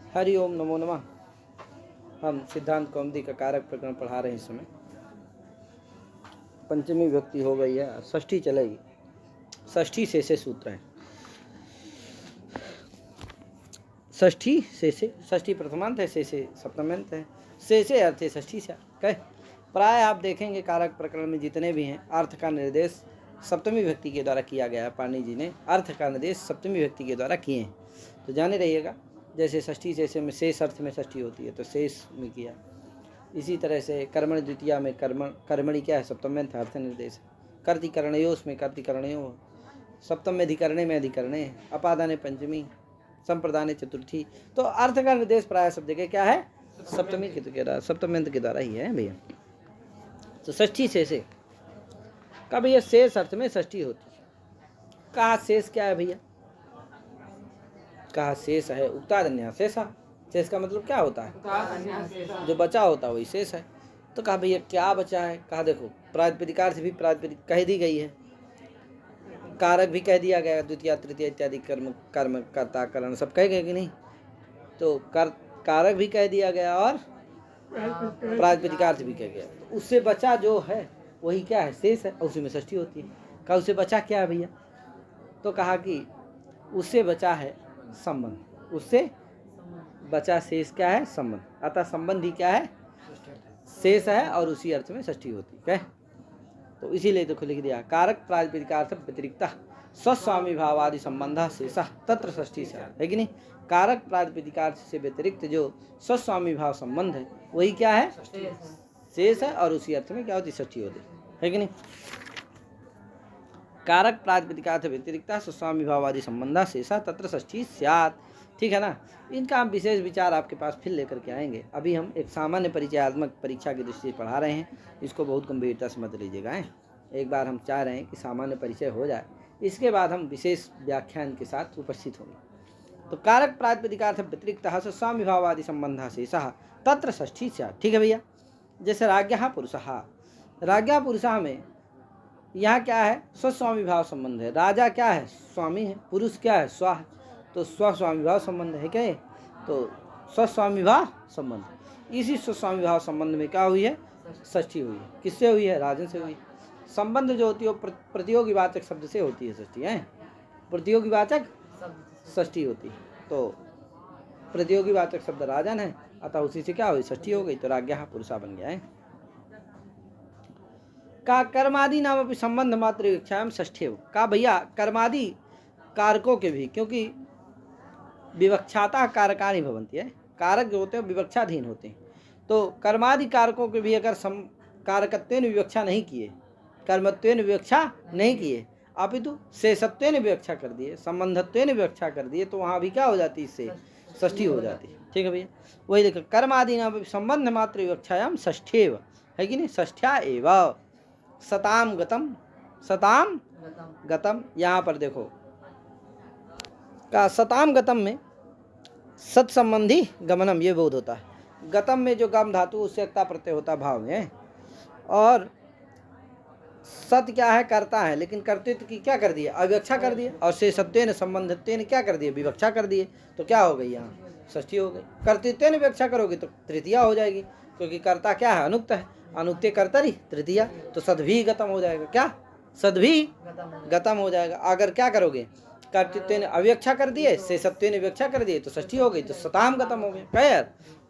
हरि ओम नमो नमः। हम सिद्धांत कौमुदी का कारक प्रकरण पढ़ा रहे हैं। इस समय पंचमी विभक्ति हो गई है, षष्ठी चलेगी। षष्ठी से सूत्र है। षष्ठी से षष्ठी प्रथमांत है, से सप्तमांत है। से अर्थ है षष्ठी से। कह प्राय आप देखेंगे कारक प्रकरण में जितने भी हैं, अर्थ का निर्देश सप्तमी विभक्ति के द्वारा किया गया है। पाणिनि जी ने अर्थ का निर्देश सप्तमी विभक्ति के द्वारा किए हैं, तो जाने रहिएगा। जैसे षष्ठी से में शेष अर्थ में षष्ठी होती है, तो शेष में किया। इसी तरह से कर्मण द्वितीया में कर्मणि क्या है, सप्तमांत अर्थ निर्देश। कर्ति कर्णयोस में कर्ति कर्णयो, सप्तम में अधिकरणे में अधिकरणे, अपादाने पंचमी, संप्रदाने चतुर्थी। तो अर्थ का निर्देश प्राय सब जगह क्या है, सप्तमी के द्वारा, सप्तमांत के द्वारा ही है भैया। तो षष्ठी से का भैया शेष अर्थ में षष्ठी होती है। कहा शेष क्या है भैया, कहा शेष है उक्तादन्या शेषा। शेष का मतलब क्या होता है, जो बचा होता है वही शेष है। तो कहा भैया क्या बचा है, कहा देखो प्रातिपदिकार्थ भी प्रातिपदिक कह दी गई है, कारक भी कह दिया गया, द्वितीय तृतीय इत्यादि कर्म कर्म कर्ता करण सब कह गए कि नहीं। तो कारक भी कह दिया गया और प्रातिपदिकार्थ भी कह गया। तो उससे बचा जो है वही क्या है, शेष है, और उसी में षष्ठी होती है। कहा उससे बचा क्या है भैया, तो कहा कि उससे बचा है संबंध। उससे बचा शेष क्या है, संबंध। अतः संबंध ही क्या है, शेष है, और उसी अर्थ में षष्ठी होती है। तो इसीलिए देखो लिख दिया, कारक प्रातिपदिकार्थ व्यतिरिक्त स्वस्वामी भावादि संबंध शेषा तत्र षष्ठी से है कि नहीं। कारक प्रातिपदिकार्थ से व्यतिरिक्त जो स्वस्वामी भाव संबंध है वही क्या है, शेष है, और उसी अर्थ में क्या होती, षष्ठी होती है कि नहीं। कारक प्रातिपदिकार्थ व्यतिरिक्त स्वस्वामी भावादि संबंध शेषा तत्र षष्ठी स्यात्। ठीक है ना। इनका हम विशेष विचार आपके पास फिर लेकर के आएंगे। अभी हम एक सामान्य परिचयात्मक परीक्षा की दृष्टि से पढ़ा रहे हैं, इसको बहुत गंभीरता से मत लीजिएगा। एक बार हम चाह रहे हैं कि सामान्य परिचय हो जाए, इसके बाद हम विशेष व्याख्यान के साथ उपस्थित होंगे। तो कारक प्रातिपदिकार्थ व्यतिरिक्त स्वस्वामी भावादि संबंध शेषः तत्र षष्ठी स्यात्। ठीक है भैया। जैसे राज्ञः पुरुषः, राज्ञा पुरुषः में यहाँ क्या है, स्वस्वामी भाव संबंध है। राजा क्या है, स्वामी है, पुरुष क्या है, स्वा, तो स्वस्वामी भाव संबंध है क्या। तो स्वस्वामी भाव संबंध, इसी स्वस्वामी भाव संबंध में क्या हुई है, षष्ठी हुई है। किससे हुई है, राजन से हुई। संबंध जो होती है वो प्रतियोगी वाचक शब्द से होती है षष्ठी है, प्रतियोगी वाचक षष्ठी होती है। तो प्रतियोगी वाचक शब्द राजन है, अतः उसी से क्या हुई, षष्ठी हो गई। तो राज्ञः पुरुषा बन गया है। का कर्मादि नाम अपनी संबंध मात्र विवक्षायाम षष्ठी का भैया, कर्मादि कारकों के भी, क्योंकि विवक्षाता कारकानि भवन्ति है, कारक जो होते हैं विवक्षाधीन होते हैं। तो कर्मादि कारकों के भी अगर कारकत्वेन विवक्षा नहीं किए, कर्मत्वेन विवक्षा नहीं किए, अपितु शेषत्वेन विवक्षा कर दिए, संबंधत्वेन विवक्षा कर दिए, तो वहाँ भी क्या हो जाती, इससे षष्ठी हो जाती है। ठीक है भैया। वही देखो, कर्मादि नाम संबंध मात्र विवक्षायाम षष्ठेव है कि नहीं, षष्ठ्या एव सताम गतम, सताम गतम। यहाँ पर देखो का सताम गतम में सत संबंधी गमनम ये बोध होता है। गतम में जो गम धातु उससे एकता प्रत्यय होता भाव में, और सत क्या है, करता है, लेकिन कर्तृत्व की क्या कर दिया, अविवक्षा कर दिए, और से सत्वेन संबंधत्वेन क्या कर दिए, विवक्षा कर दिए। तो क्या हो गई, यहाँ षष्ठी हो गई। कर्तृत्वेन विवक्षा करोगे तो तृतीया हो जाएगी, क्योंकि कर्ता क्या है, अनुक्त है, अनुक्ते कर्तरी तृतीया। तो सद्भी गतम हो जाएगा, क्या सद्भी गतम हो जाएगा। अगर क्या करोगे, कर्तृत्वेन अविवक्षा कर दिए, से सत्वेन विवक्षा कर दिए, तो षष्ठी हो गई, तो सताम गतम हो गए। कह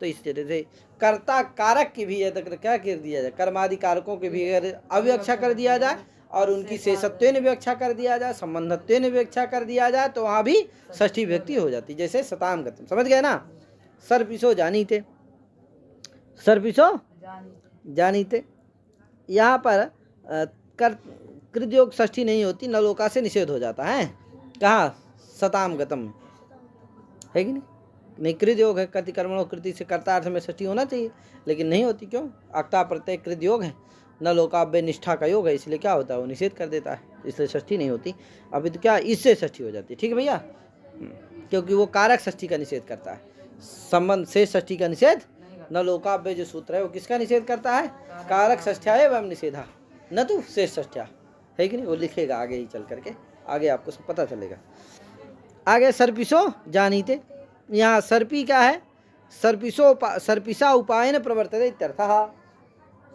तो इस तरह से कर्ता कारक की भी यदि क्या कर दिया जाए, कर्मादि कारकों की भी अगर अविवक्षा कर दिया जाए, और उनकी शेषत्वेन विवक्षा कर दिया जाए, संबंधत्वेन विवक्षा कर दिया जाए, तो वहाँ भी षष्ठी विभक्ति हो जाती। जैसे सताम गतम, समझ गए ना। सर्पिशो जानीते, सर्पिशो जानीते, यहाँ पर कृतयोग षष्ठी नहीं होती, नलोका से निषेध हो जाता है। कहाँ, सताम गतम में है कि नहीं कृत योग है, कति कर्मणों कृति से कर्तार्थ में षष्ठी होना चाहिए, लेकिन नहीं होती। क्यों, अक्ता प्रत्यय कृत योग है, न लोकाव्य निष्ठा का योग है, इसलिए क्या होता है, वो निषेध कर देता है, इसलिए षष्ठी नहीं होती। अभी तो क्या, इससे षष्ठी हो जाती है। ठीक है भैया, क्योंकि वो कारक षष्ठी का निषेध करता है, संबंध से षष्ठी का निषेध। न लोकाव्य जो सूत्र है वो किसका निषेध करता है, कारक षष्ठ्या एवं निषेधा, न तो शेष षष्ठ्या है कि नहीं। वो लिखेगा आगे ही चल करके, आगे आपको सब पता चलेगा। आगे सर्पिशो जानीते, यहाँ सर्पी क्या है, सर्पिसा उपायन प्रवर्तते इत्यर्थः।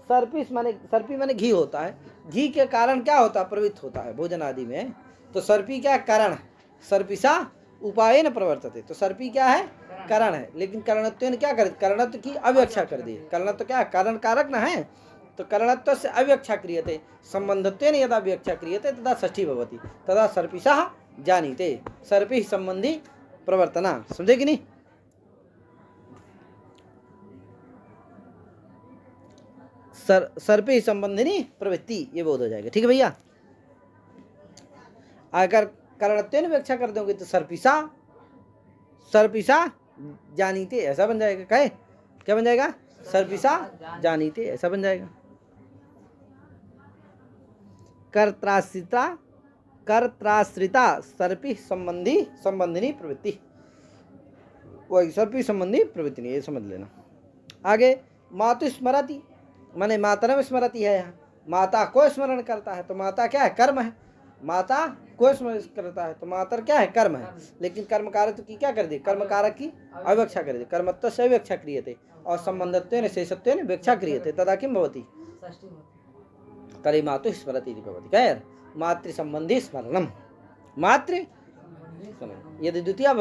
सर्पी माने घी होता है, घी के कारण क्या होता है, प्रवृत्त होता है भोजन आदि में। तो सर्पी क्या कारण, सर्पिसा उपायन प्रवर्तते, तो सर्पी क्या है, कारण है। लेकिन करणत्व ने क्या कर, करणत्व की अव्यक्षा कर दी। करणत्व क्या, कारण कारक ना है, तो करणत्व से अव्यक्षा क्रियते, संबंधत्वेन यदा व्याख्या क्रियते तदा षष्ठी भवति, तदा सर्पिसा जानीते, सर्पि संबंधी प्रवर्तना। समझे कि नहीं? सर्पि संबंधिनी प्रवृत्ति, ये बोध हो जाएगा। ठीक है भैया। अगर करणत्वेन व्याख्या कर दोगे तो सर्पिसा जानीते ऐसा बन जाएगा। कहे क्या बन जाएगा, सर्पिसा जानीते ऐसा बन जाएगा। कर्त्राश्रिता सर्पि संबंधिनी प्रवृत्ति, वही सर्पि संबंधी प्रवृत्ति नहीं, ये समझ लेना। आगे मातु स्मरति माने मातरम स्मरति है, यहाँ माता को स्मरण करता है, तो माता क्या है, कर्म है। माता को स्मरण करता है तो मातर क्या है, कर्म है। लेकिन कर्म कारक की क्या कर दी, कर्म कारक की अव्यक्षा कर दी, कर्मत्व से अव्यक्षा क्रियते और संबंधत्वेन शेषत्वेन व्याख्या क्रियते, तदा किम भवति, तर्हि मातु स्मरति इति भवति। क्या यार, मातृ संबंधी स्मरणम, मातृ यदि द्वितीया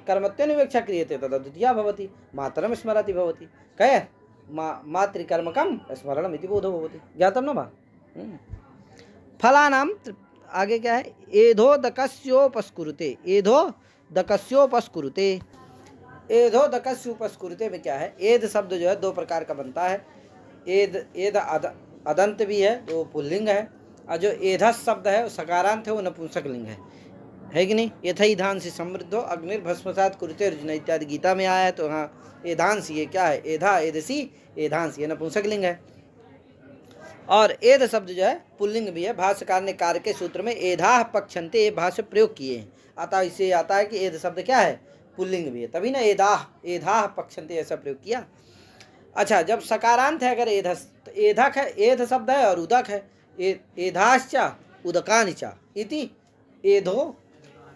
कर्मत्वेन व्याख्या क्रियते तदा द्वितीया भवति, मातरम स्मरति भवति। क्या मातृकर्मकम स्मरणम इति बोधो भवति। ज्ञातम न भा। फलानाम आगे क्या है, एधोदकस्योपस्कुरुते, एधोदकस्योपस्कुरुते, एधोदकस्योपस्कुरुते में क्या है, एध शब्द जो है दो प्रकार का बनता है। एध अदंत भी है, वो पुल्लिंग है, और जो एधस शब्द है वो सकारांत है, वो नपुंसक लिंग है कि नहीं। यथैधांसि समृद्धो अग्निर्भस्मसात् कुरुते अर्जुन इत्यादि गीता में आया है। तो हाँ एधांस ये क्या है, एधा एधसी एधांस ये नपुंसक लिंग है। और एध शब्द जो है पुल्लिंग भी है। भाष्यकार ने कार्य के सूत्र में एधाह पक्षन्ते ये भाष्य प्रयोग किए हैं, अतः इससे आता है कि एध शब्द क्या है, पुल्लिंग भी है, तभी ना एधाह पक्षन्ते ऐसा प्रयोग किया। अच्छा, जब सकारांत है अगर एधस, तो एधक है, एध शब्द है और उदक है, एधाश्चा उदकानिचा इति एधो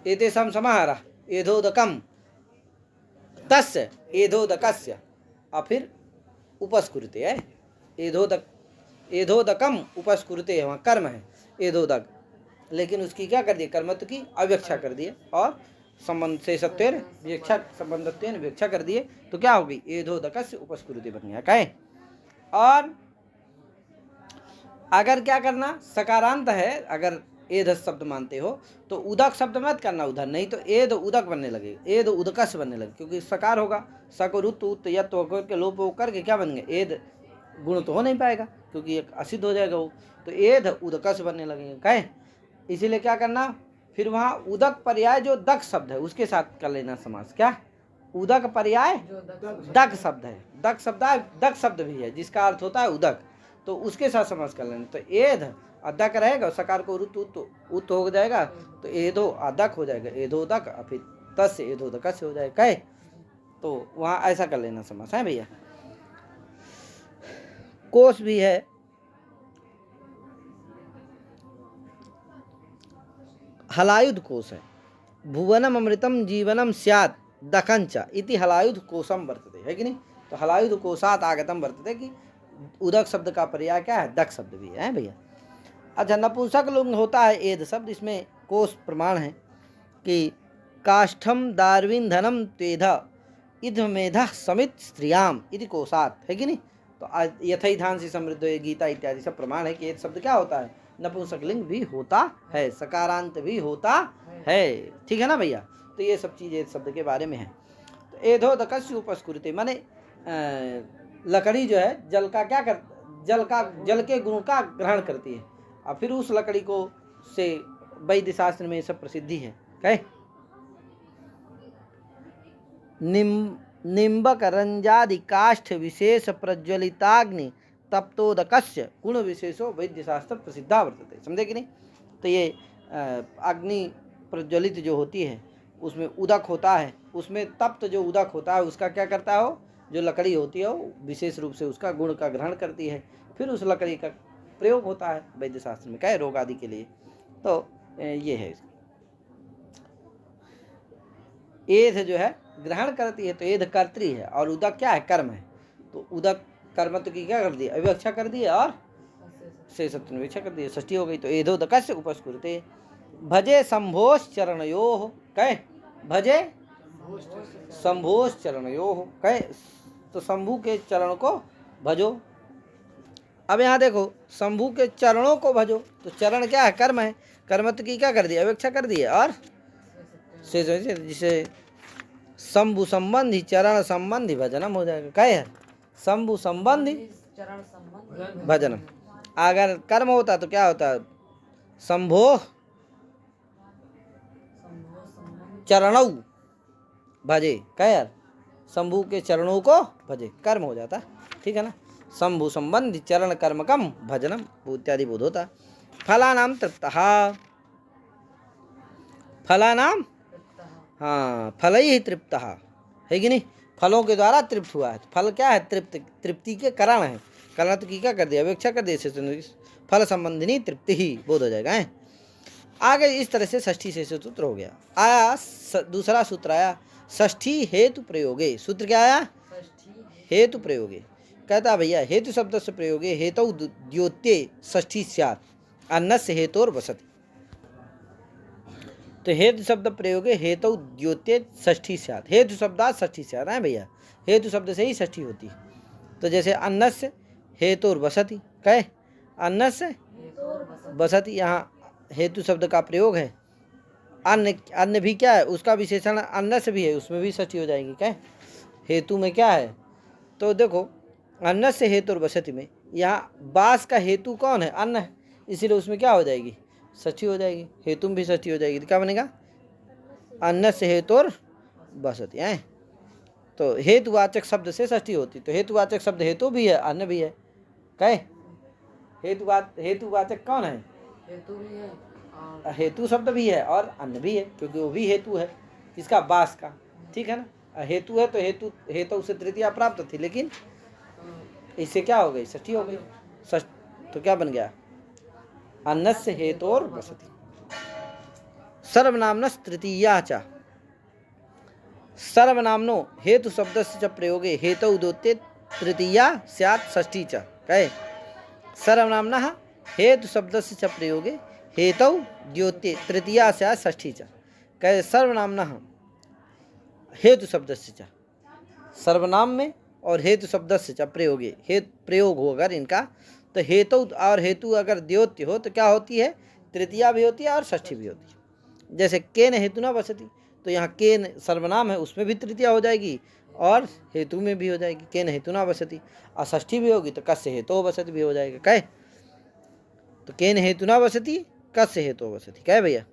एतेषां समाहारः एधोदकम तस्य एधोदकस्य, और फिर उपस्कुरुते है, एधोदकम उपस्कुरुते, वहाँ कर्म है एधोदक, लेकिन उसकी क्या कर दिए, कर्मत्व की अव्यक्षा कर दिए और संबंध से सत्वेन व्याख्या संबंधत्वेन व्याख्या कर दिए, तो क्या होगी, एधोदकस्य उपस्कुरुते बन गया। कहे और अगर क्या करना, सकारांत है, अगर एध शब्द मानते हो तो उदक शब्द मत करना उधर, नहीं तो एध उदक बनने लगे, एध उदकस बनने लगे, क्योंकि सकार होगा, सक रुत उत यत होकर के लोप होकर के क्या बन गए, एध गुण तो हो नहीं पाएगा क्योंकि एक असिद्ध हो जाएगा वो, तो एध उदकस बनने लगेंगे। कहे इसीलिए क्या करना, फिर वहाँ उदक पर्याय जो दक शब्द है उसके साथ कर लेना समास। क्या उदक पर्याय दक शब्द है, दक शब्द भी है जिसका अर्थ होता है उदक, तो उसके साथ समास कर लेना। तो एध अदक रहेगा, सकार को रुत उत हो जाएगा, तो एधो अदक हो जाएगा, एधोदक, फिर तस एधोदक से हो जाएगा। कहे तो वहाँ ऐसा कर लेना समास है भैया। कोश भी है, हलायुध कोश है, भुवनम अमृतम जीवनम स्यात् दकंच इति हलायुध कोशम वर्तते, है कि नहीं। तो हलायुध कोशात आगतम वर्तते कि उदक शब्द का पर्याय क्या है, दक शब्द भी है भैया। अच्छा, नपुंसक लिंग होता है एध शब्द, इसमें कोश प्रमाण है कि काष्ठम दार्विंधनम त्वेध इधमेध समित स्त्रियाम इति कोशात, है कि नहीं। तो यथैधांसि समृद्धो ये गीता इत्यादि सब प्रमाण है कि एध शब्द क्या होता है, नपुंसक लिंग भी होता है, सकारांत भी होता है। ठीक है ना भैया। तो ये सब चीज़ एध शब्द के बारे में है। तो एधोदकस्य उपस्कुरुते माने लकड़ी जो है जल का क्या कर, जल के गुण का ग्रहण करती है, और फिर उस लकड़ी को से वैद्य शास्त्र में सब प्रसिद्धि है। कहे निम्बक रंजादि काष्ठ विशेष प्रज्वलिताग्नि तप्तोदकस्य गुण विशेषो वैद्य शास्त्र प्रसिद्धा वर्तते। समझे कि नहीं। तो ये अग्नि प्रज्वलित जो होती है उसमें उदक होता है, उसमें तप्त जो उदक होता है उसका क्या करता है, वो जो लकड़ी होती है वो विशेष रूप से उसका गुण का ग्रहण करती है, फिर उस लकड़ी का प्रयोग होता है वैद्य शास्त्र में, क्या है, रोग आदि के लिए। तो ये है। एध जो है ग्रहण करती है, तो एध कर्त्री है और उदक क्या है, कर्म है। तो उदक कर्मत्व की क्या कर दिया, अविवक्षा कर दी और शेषत्व विवक्षा कर दी, षष्ठी हो गई। तो एधोदकस्य उपस्कुरुते भजे शंभोश्च चरणयोः, कहे भजे शंभोश्च चरणयोः, कहे तो शंभु के चरण को भजो। अब यहाँ देखो, शंभु के चरणों को भजो, तो चरण क्या है, कर्म है। कर्मत्व की क्या कर दिया, अवेक्षा कर दी है और जिसे शंभु संबंधी चरण संबंधी भजनम हो जाएगा। क्या है, शंभु संबंधी भजनम। अगर कर्म होता तो क्या होता, शंभो चरणौ भजे, क्या यार, शंभु के चरणों को भजे, कर्म हो जाता, ठीक है ना। शंभु संबंधी चरण कर्मकम भजनम इत्यादि बोध होता। फलानाम तृप्तः, फलानाम, हाँ फल ही तृप्तः है कि नहीं, फलों के द्वारा तृप्त हुआ है। फल क्या है, तृप्त, तृप्ति के कारण है। कलत की क्या कर दिया, अपेक्षा कर दिया, फल संबंधिनी तृप्ति ही बोध हो जाएगा है। आगे इस तरह से षष्ठी से सूत्र हो गया। आया दूसरा सूत्र आया, षष्ठी हेतु प्रयोगे। सूत्र क्या आया, हेतु प्रयोगे। कहता भैया हेतु शब्द से प्रयोगे हेतु द्योत्ये षष्ठी स्यात् अन्नस्य हेतोर वसति। तो हेतु शब्द प्रयोगे हेतु द्योत्ये षष्ठी स्यात्, हेतु शब्दात षष्ठी स्यात् है भैया, हेतु शब्द से ही षष्ठी होती है। तो जैसे अन्नस्य हेतोर वसति, कहे अन्नस्य वसति, यहाँ हेतु शब्द का प्रयोग है। अन्न, अन्न भी क्या है, उसका विशेषण अन्न से भी है, उसमें भी षष्ठी हो जाएगी। क्या हेतु में क्या है, तो देखो अन्न से हेतु और बसति में, यहाँ बास का हेतु कौन है, अन्न है, इसीलिए उसमें क्या हो जाएगी, षष्ठी हो जाएगी। हेतु में भी षष्ठी हो जाएगी, तो क्या बनेगा, अन्न से हेतु और बसति है। तो हेतुवाचक शब्द से षष्ठी होती। तो हेतुवाचक शब्द हेतु भी है, अन्न भी है। कहे हेतुवाचक कौन है, हेतु भी है और हेतु शब्द भी है और अन्न भी है, क्योंकि वो भी हेतु है किसका, बास का, ठीक है ना। हेतु है तो हेतु, हेतु से तृतीया प्राप्त थी, लेकिन इससे क्या हो गई, षष्ठी हो गई। तो क्या बन गया, अन्नस्य हेतोर वसति। सर्वनामनस् तृतीया च, सर्वनामनो हेतु शब्दस्य च प्रयोगे हेतौ उदोत्ते तृतीया स्यात् षष्ठी च। कहे सर्वनाम्नः हेतु शब्दस्य च प्रयोगे हेतौ द्योत्ये तृतीया स्यात् षष्ठी च। कहे सर्वनाम्नः हेतु शब्दस्य च, सर्वनाम में और हेतु शब्दस्य च प्रयोगे, हेतु प्रयोग हो अगर इनका, तो हेतु और हेतु अगर द्योत्य हो तो क्या होती है, तृतीया भी होती है और षष्ठी भी होती है। जैसे केन हेतु ना बसती, तो यहाँ केन सर्वनाम है, उसमें भी तृतीया हो जाएगी और हेतु में भी हो जाएगी, केन हेतु ना बसती। और षष्ठी भी होगी तो कस्य हेतु बसती भी हो जाएगा। कहे तो केन हेतु ना बसती कस्य हेतु बसती। कहे भैया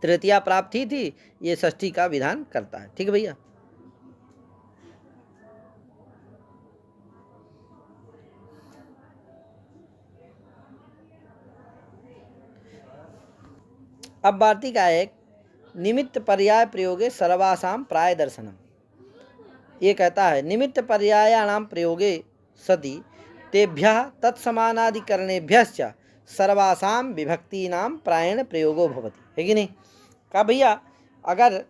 तृतीया प्राप्त ही थी, ये षष्ठी का विधान करता है, ठीक है भैया। अब वार्तिक का एक निमित्त पर्याय प्रयोगे सर्वासाम प्राय दर्शनम। ये कहता है निमित्त पर्यायाणाम प्रयोगे सति तेभ्यः तत्समानाधिकरणेभ्यश्च सर्वासाम विभक्तीनाम प्रायण प्रयोगो भवति, है कि नहीं। कहा भैया अगर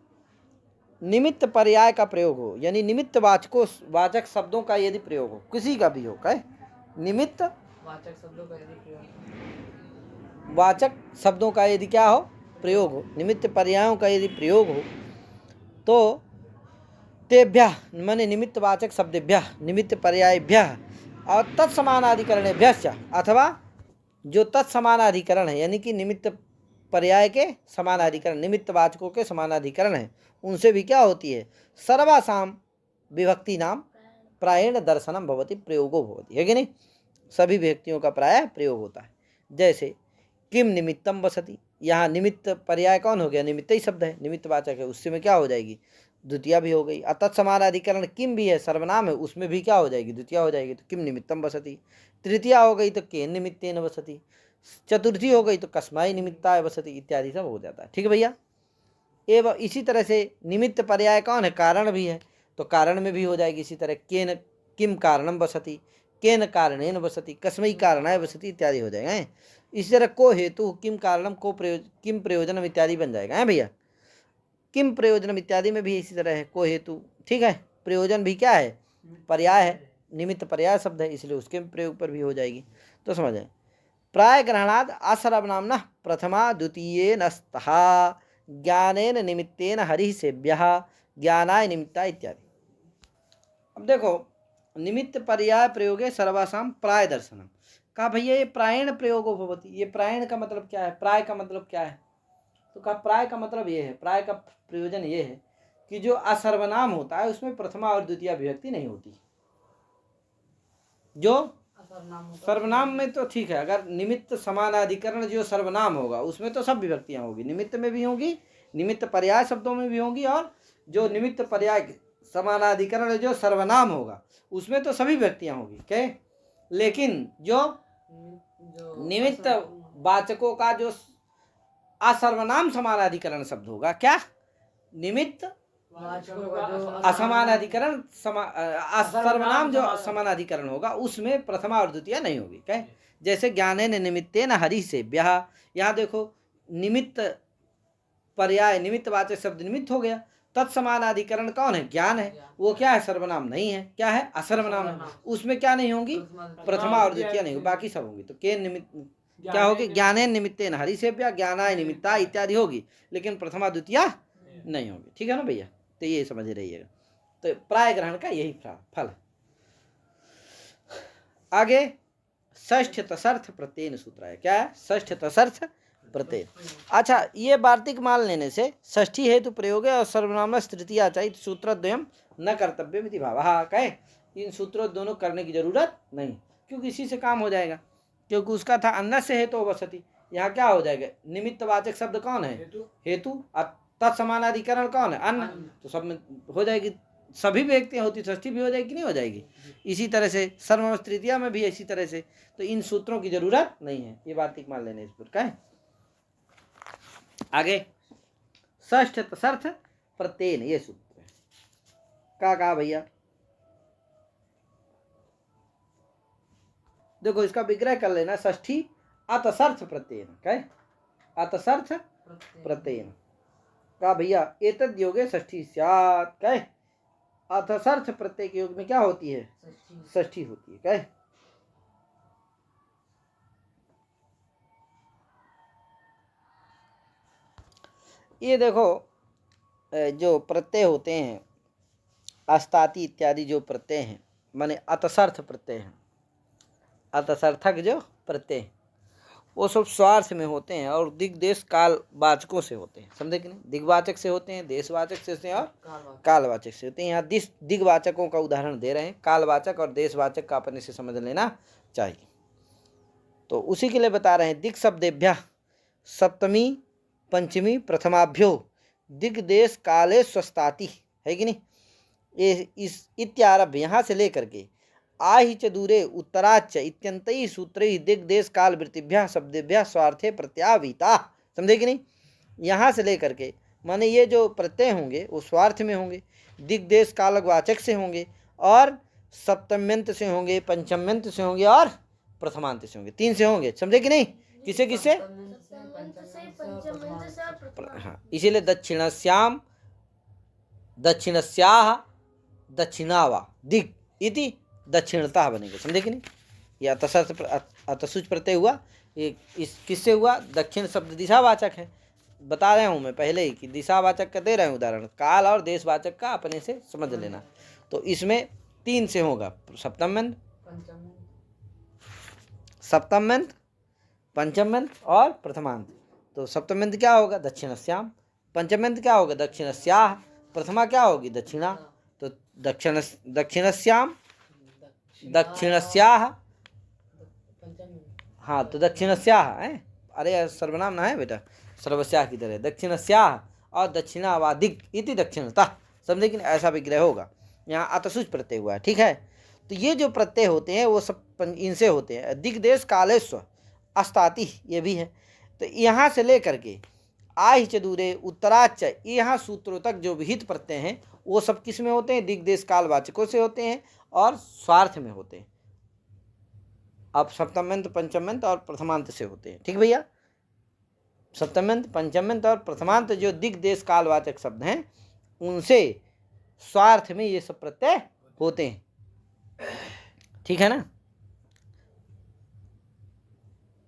निमित्त पर्याय का प्रयोग हो, यानी निमित्त वाचक शब्दों का यदि प्रयोग हो, किसी का भी हो, कहे निमित्त वाचक शब्दों का यदि प्रयोग, वाचक शब्दों का यदि क्या हो, प्रयोग हो, निमित्त पर्यायों का यदि प्रयोग हो, तो तेभ्यः माने निमित्त वाचक शब्देभ्यः निमित्त पर्यायभ्यः और तत्समानाधिकरणेभ्यश्च, अथवा जो तत्समानाधिकरण है, यानी कि निमित्त पर्याय के समानाधिकरण, निमित्त वाचकों के समानाधिकरण है, उनसे भी क्या होती है, सर्वासाम विभक्ति नाम प्रायण दर्शनम भवति प्रयोगो भवति, है कि नहीं। सभी व्यक्तियों का प्राय प्रयोग होता है। जैसे किम निमित्तम वसति, यहाँ निमित्त पर्याय कौन हो गया, निमित्त ही शब्द है, निमित्त वाचक है, उससे में क्या हो जाएगी, द्वितीया भी हो गई। तत्समानाधिकरण किम भी है, सर्वनाम है, उसमें भी क्या हो जाएगी, द्वितीया हो जाएगी, तो किम निमित्तम वसति। तृतीया हो गई तो केन निमित्तेन वसति। चतुर्थी हो गई तो कस्माई निमित्ताय वसति, इत्यादि सब हो जाता है, ठीक है भैया। एवं इसी तरह से निमित्त पर्याय कौन है, कारण भी है, तो कारण में भी हो जाएगी इसी तरह, केन किम कारणम वसति, केन कारणेन वसति, कस्मै कारणाय वसति इत्यादि हो जाएगा। इसी तरह को हेतु किम कारणम को किम प्रयोजनम इत्यादि बन जाएगा है भैया। किम प्रयोजनम इत्यादि में भी इसी तरह है, को हेतु, ठीक है। प्रयोजन भी क्या है, पर्याय है, निमित्त पर्याय शब्द है, इसलिए उसके प्रयोग पर भी हो जाएगी। तो समझ आए। प्राय ग्रहणाद असर्वनाम्नः प्रथमा द्वितीये नस्तः ज्ञानेन निमित्तेन हरि सेव्यः ज्ञानाय निमित्ता इत्यादि। अब देखो, निमित्त पर्याय प्रयोगे सर्वासाम प्राय दर्शनम, कहा भैया ये प्रायण प्रयोगो भवति। ये प्रायण का मतलब क्या है, प्राय का मतलब क्या है, तो कहा प्राय का मतलब ये है, प्राय का प्रयोजन ये है कि जो असर्वनाम होता है उसमें प्रथमा और द्वितीय विभक्ति नहीं होती। जो सर्वनाम में तो ठीक है, अगर निमित्त समानाधिकरण जो सर्वनाम होगा उसमें तो सब विभक्तियां होगी, निमित्त में भी होंगी, निमित्त पर्याय शब्दों में भी होंगी, और जो निमित्त पर्याय समानाधिकरण जो सर्वनाम होगा उसमें तो सभी विभक्तियां होगी, क्या। लेकिन जो निमित्त वाचकों का जो असर्वनाम समानाधिकरण शब्द होगा, क्या, निमित्त असमानाधिकरण सर्वनाम जो समानाधिकरण होगा उसमें प्रथमा और द्वितीय नहीं होगी, क्या। जैसे ज्ञानेन निमित्तेन हरि सेव्यः, यहाँ देखो निमित्त पर्याय निमित्त वाचक शब्द निमित्त हो गया, तत्समानाधिकरण कौन है, ज्ञान है, वो क्या है, सर्वनाम नहीं है, क्या है, असर्वनाम है, उसमें क्या नहीं होंगी, प्रथमा और द्वितीय नहीं होगी, बाकी सब होंगी। तो के निमित्त क्या होगी, ज्ञानेन निमित्तेन हरि सेव्यः ज्ञानाय निमित्ता इत्यादि होगी, लेकिन प्रथमा द्वितीय नहीं होगी, ठीक है ना भैया। तो ये समझ रहिएगा। तो प्राय ग्रहण का यही फल। आगे षष्ठ तसर्थ प्रत्यय सूत्र है, क्या है, षष्ठ तसर्थ प्रत्यय। अच्छा, ये वार्तिक मान लेने से षष्ठी हेतु प्रयोग और सर्वनाम तृतीया चाहिए सूत्रद्वयम न कर्तव्य भाव, कहे इन सूत्रों दोनों करने की जरूरत नहीं, क्योंकि इसी से काम हो जाएगा। क्योंकि उसका था अन्न से हेतु वसति, यहाँ क्या हो जाएगा, निमित्त वाचक शब्द कौन है, हेतु, तत्समानाधिकरण कौन है, अन्न, तो सब में हो जाएगी, सभी व्यक्तियां होती, षष्ठी भी हो जाएगी, नहीं हो जाएगी। इसी तरह से सर्वनाम तृतीया में भी इसी तरह से, तो इन सूत्रों की जरूरत नहीं है, ये वार्तिक मान लेने इस पर, क्या है। आगे षष्ठ तसर्थ प्रत्यय, ये सूत्र है, क्या कहा भैया, देखो इसका विग्रह कर लेना, षष्ठी अतसर्थ प्रत्यय, क्या है, अतसर्थ प्रत्यय, कहा भैया एतद् योगे षष्ठी स्यात्, क्या है, अतसर्थ प्रत्यय के योग में क्या होती है, षष्ठी होती है, क्या है। ये देखो जो प्रत्यय होते हैं अस्ताति इत्यादि जो प्रत्यय हैं, माने अतसर्थ प्रत्यय हैं, अतसर्थक जो प्रत्यय वो सब स्वार्थ में होते हैं और दिग्देश काल वाचकों से होते हैं, समझे कि नहीं, दिग्वाचक से होते हैं, देशवाचक से होते हैं और कालवाचक से होते हैं। यहाँ दिग्वाचकों का उदाहरण दे रहे हैं, कालवाचक और देशवाचक का अपने से समझ लेना चाहिए। तो उसी के लिए बता रहे हैं, दिक् शब्देभ्य सप्तमी पंचमी प्रथमाभ्यो दिग्देश काले स्वस्ताति, है कि नहीं, ये इस इत्यारभ्य यहाँ से लेकर के आहि च दूरे उत्तराच इत्यंतई सूत्रैः दिग्देश काल वृत्तिभ्यः शब्देभ्यः स्वार्थे प्रत्यावीता, समझे कि नहीं। यहाँ से लेकर के माने ये जो प्रत्यय होंगे वो स्वार्थ में होंगे, दिग्देश कालवाचक से होंगे, और सप्तम्यंत से होंगे, पंचम्यंत से होंगे और प्रथमांत से होंगे, तीन से होंगे, समझे कि नहीं। किसे किसे, हाँ, इसीलिए दक्षिणस्याम दक्षिणस्याः दक्षिणावा दिग इति दक्षिणतः बनेंगे, समझे कि नहीं। यह अतसुच प्रत्यय हुआ, ये इस किससे हुआ, दक्षिण शब्द दिशावाचक है, बता रहा हूँ मैं पहले ही कि दिशावाचक का दे रहे हैं उदाहरण, काल और देशवाचक का अपने से समझ लेना। तो इसमें तीन से होगा, सप्तम्यंत सप्तम्यंत पंचम्यंत और प्रथमांत। तो सप्तम्यंत क्या होगा, दक्षिणस्याम, पंचम्यंत क्या होगा, दक्षिणस्याः, प्रथमा क्या होगी, दक्षिणा, तो दक्षिणस्याम दक्षिणस्याः, हाँ तो दक्षिणस्याः है, अरे सर्वनाम ना है बेटा, सर्वस्याः की तरह, दक्षिणस्याः और दक्षिणावादिक इति दक्षिणतः, समझे कि ऐसा विग्रह होगा। यहाँ अतसुच प्रत्यय हुआ है, ठीक है। तो ये जो प्रत्यय होते हैं वो सब इनसे होते हैं, दिग्देश कालेश्व अस्ताति ये भी है। तो यहाँ से लेकर के आहि च दूरे उत्तराच, यहाँ सूत्रों तक जो विहित प्रत्यय हैं वो सब किस में होते हैं, दिग्देश कालवाचकों से होते हैं और स्वार्थ में होते हैं। अब सप्तम्यंत पंचम्यंत और प्रथमांत से होते हैं, ठीक भैया, सप्तम्यंत, पंचम्यंत और प्रथमांत जो दिग देश कालवाचक शब्द हैं उनसे स्वार्थ में ये सब प्रत्यय होते हैं। ठीक है ना।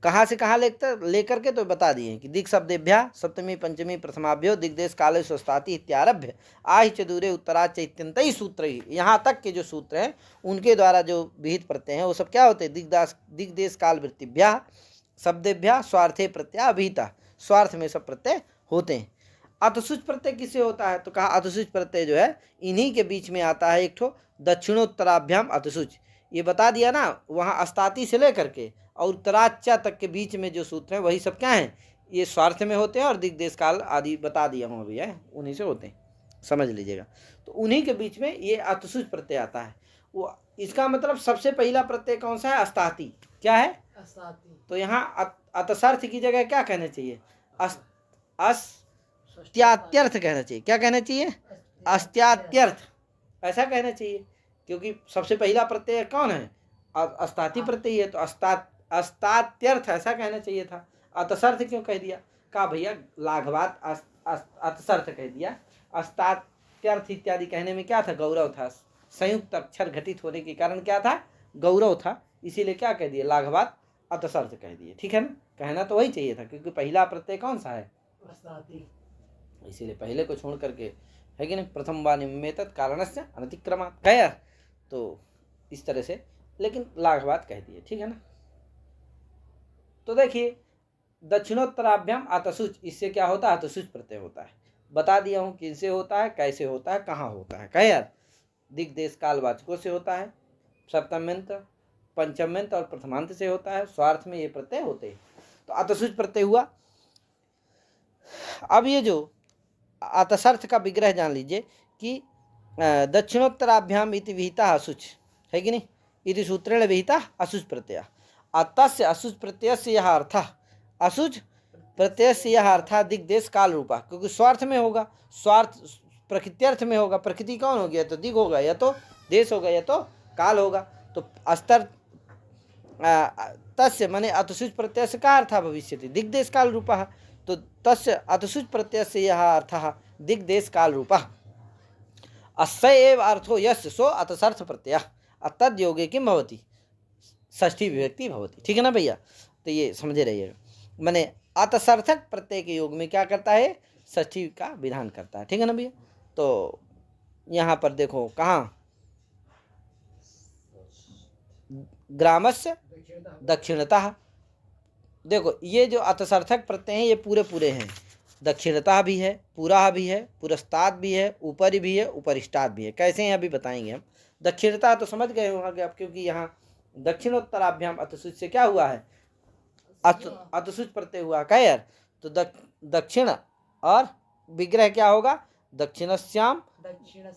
कहाँ से कहाँ लेकर के तो बता दिए कि दिक् शब्देभ्या सप्तमी पंचमी प्रथमाभ्यो दिग्देश काले स्वस्ताति इत्यारभ्य आहि च दूरे उत्तराच इत्यंतई सूत्र ही, यहाँ तक के जो सूत्र हैं उनके द्वारा जो विहित प्रत्यय हैं वो सब क्या होते हैं? दिग्देश काल वृत्तिभ्या शब्देभ्या स्वार्थे प्रत्यय अभिहिता, स्वार्थ में सब प्रत्यय होते हैं। अतसुच प्रत्यय किससे होता है? तो कहा अतसुच प्रत्यय जो है इन्हीं के बीच में आता है एक ठो दक्षिणोत्तराभ्याम अतसुच। ये बता दिया ना, वहाँ अस्ताति से लेकर के और उत्तराचा तक के बीच में जो सूत्र हैं वही सब क्या हैं? ये स्वार्थ में होते हैं और दिग्देश काल आदि बता दिया हूँ अभी है, उन्हीं से होते हैं, समझ लीजिएगा। तो उन्हीं के बीच में ये अतसुच प्रत्यय आता है। वो इसका मतलब सबसे पहला प्रत्यय कौन सा है? अस्ताति। क्या है? अस्ताति। तो यहाँ अतसर्थ की जगह क्या कहना चाहिए? अस्त्यात्यर्थ कहना चाहिए। क्या कहना चाहिए? अस्त्यात्यर्थ, ऐसा कहना चाहिए, क्योंकि सबसे पहला प्रत्यय कौन है? अस्ताति प्रत्यय है, तो अस्तात्यर्थ ऐसा कहना चाहिए था। अतसर्थ क्यों कह दिया? कहा भैया लाघवात अतसर्थ कह दिया। अस्तात्यर्थ इत्यादि कहने में क्या था? गौरव था। संयुक्त अक्षर घटित होने के कारण क्या था? गौरव था। इसीलिए क्या कह दिया? लाघवात अतसर्थ कह दिए। ठीक है ना। कहना तो वही चाहिए था, क्योंकि पहला प्रत्यय कौन सा है? अस्ताति। इसीलिए पहले को छोड़ करके है कि नहीं, प्रथम वा निम्मेत कारणस्य अनतिक्रमा गया, तो इस तरह से, लेकिन लाघवात कह दिए। ठीक है ना। तो देखिए दक्षिणोत्तराभ्याम अतसुच, इससे क्या होता है? अतसुच प्रत्यय होता है। बता दिया हूँ किनसे होता है, कैसे होता है, कहाँ होता है। कहे यार, दिग्देश कालवाचकों से होता है, सप्तम्यंत पंचम्यंत और प्रथमांत से होता है, स्वार्थ में ये प्रत्यय होते हैं। तो अतसुच प्रत्यय हुआ। अब ये जो अतसर्थ का विग्रह जान लीजिए कि दक्षिणोत्तराभ्याम इति विहिता असुच, है कि नहीं? इति सूत्रेण विहिता असुच प्रत्यय। अतस्य असुच प्रत्यय से यह अर्थ, असुच प्रत्यय से यह अर्थ दिग्देश काल रूपा, क्योंकि स्वार्थ में होगा, स्वार्थ प्रकृत्यर्थ में होगा। प्रकृति कौन हो गया? तो दिग होगा, या तो देश होगा, या तो काल होगा। तो अस्तर तस्य माने अतसुच प्रत्यय से का अर्थ भविष्यति? दिग्देश काल रूपा। तो तस्य अतसुच प्रत्यय से यह अर्थ दिग्देश काल रूपा। अस्य एव अर्थो यस्य सो अतसर्थ प्रत्यय तद योगे किम भवति? षष्ठी विभक्ति भवति। ठीक है ना भैया। तो ये समझे रहिएगा, माने अतसर्थक प्रत्यय के योग में क्या करता है? षष्ठी का विधान करता है। ठीक है ना भैया। तो यहाँ पर देखो कहाँ ग्रामस्य दक्षिणतः, देखो ये जो अतसर्थक प्रत्यय हैं ये पूरे पूरे हैं। दक्षिणतः भी है, पूरा भी है, पुरस्ताद भी है, ऊपरी भी है, उपरिष्टाद भी है। कैसे हैं अभी बताएंगे हम। दक्षिणतः तो समझ गए होंगे आप, क्योंकि यहाँ दक्षिणोत्तराभ्याम अतसुच से क्या हुआ है? अतसुच प्रत्यय हुआ। क्या यार? तो दक्षिण और विग्रह क्या होगा? दक्षिणस्याम,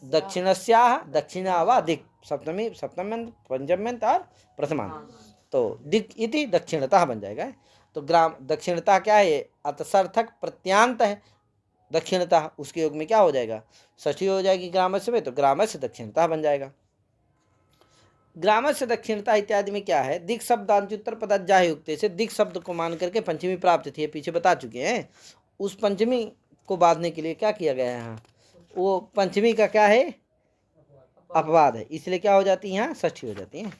दक्षिणस्याः, दक्षिणा वा दिक्, सप्तमी सप्तम्यंत पंचम्यंत और प्रथमांत। तो दिक् इति दक्षिणतः बन जाएगा। तो ग्राम दक्षिणतः क्या है? अतसर्थक प्रत्यांत है दक्षिणतः, उसके योग में क्या हो जाएगा? षष्ठी हो जाएगी ग्रामस्य में, तो ग्रामस्य दक्षिणतः बन जाएगा। ग्रामस्य दक्षिणतः इत्यादि में क्या है? दिक् शब्दांत्युत्तर पदज्जाहि युक्ते से दिक् शब्द को मान करके पंचमी प्राप्त थी, पीछे बता चुके हैं। उस पंचमी को बांधने के लिए क्या किया गया है यहाँ? वो पंचमी का क्या है? अपवाद है, इसलिए क्या हो जाती है? यहाँ षष्ठी हो जाती है।